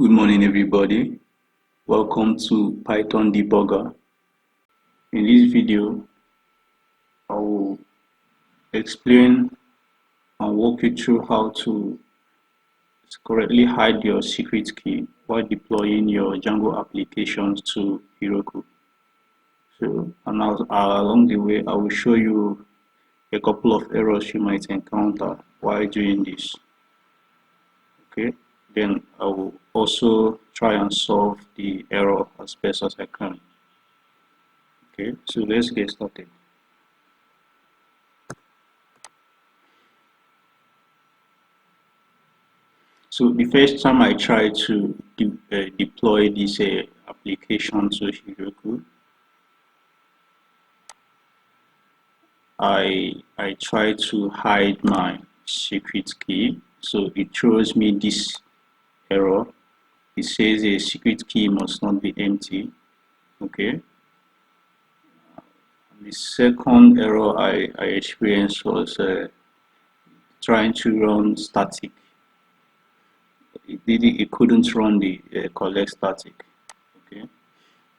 Good morning, everybody. Welcome to Python Debugger. In this video, I will explain and walk you through how to correctly hide your secret key while deploying your Django applications to Heroku. So, and along the way, I will show you a couple of errors you might encounter while doing this. Okay, then I will also try and solve the error as best as I can. Okay, so let's get started. So the first time I tried to deploy this application to Heroku, I tried to hide my secret key. So it throws me this error. It says a secret key must not be empty. Okay. The second error I experienced was trying to run static. It couldn't run the CollectStatic. Okay.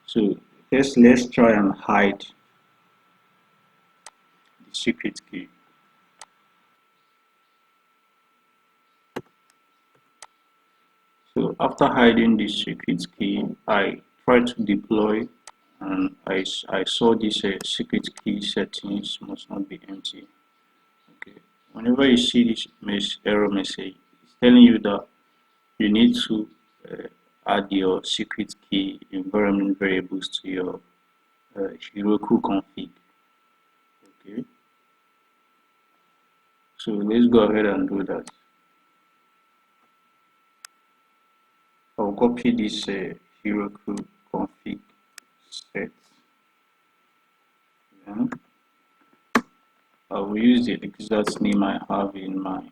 So first, let's try and hide the secret key. So after hiding the secret key, I tried to deploy, and I saw this secret key settings must not be empty. Okay. Whenever you see this error message, it's telling you that you need to add your secret key environment variables to your Heroku config. Okay. So let's go ahead and do that. I'll copy this Heroku config set. Then I will use the exact name I have in my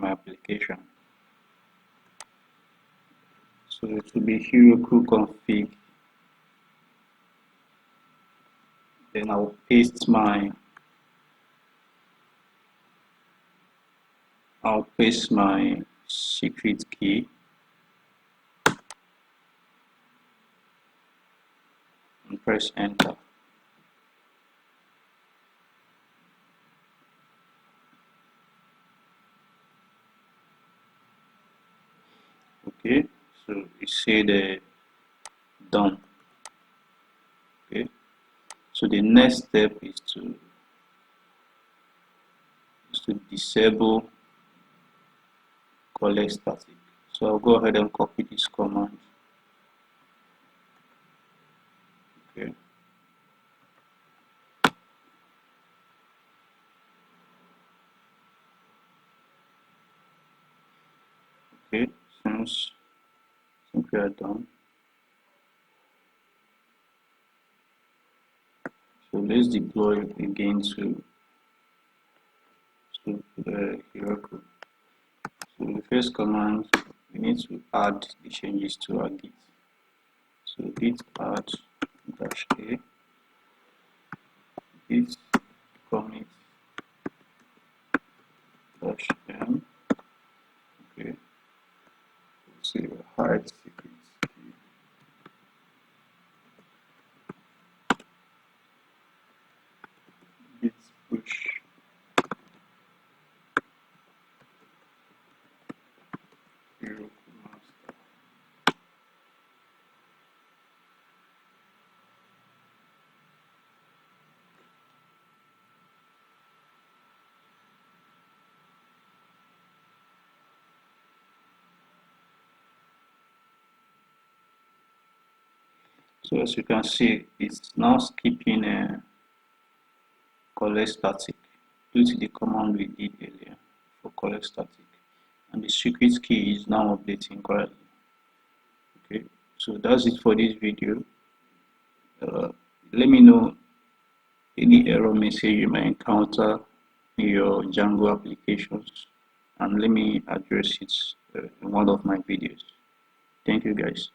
application. So it will be Heroku config. Then I'll paste my secret key and press enter. Okay, so it said done. Okay, so the next step is to disable CollectStatic. So I'll go ahead and copy this command. Okay. Okay, since we are done. So let's deploy again to Heroku. So the first command, we need to add the changes to our Git. So git add -a, git commit -m. Okay. So hide secrets. Git push Heroku master. So as you can see, it's now skipping CollectStatic due to the command we did earlier for CollectStatic, and the secret key is now updating correctly. Okay, so that's it for this video. Let me know any error message you might encounter in your Django applications, and let me address it in one of my videos. Thank you guys.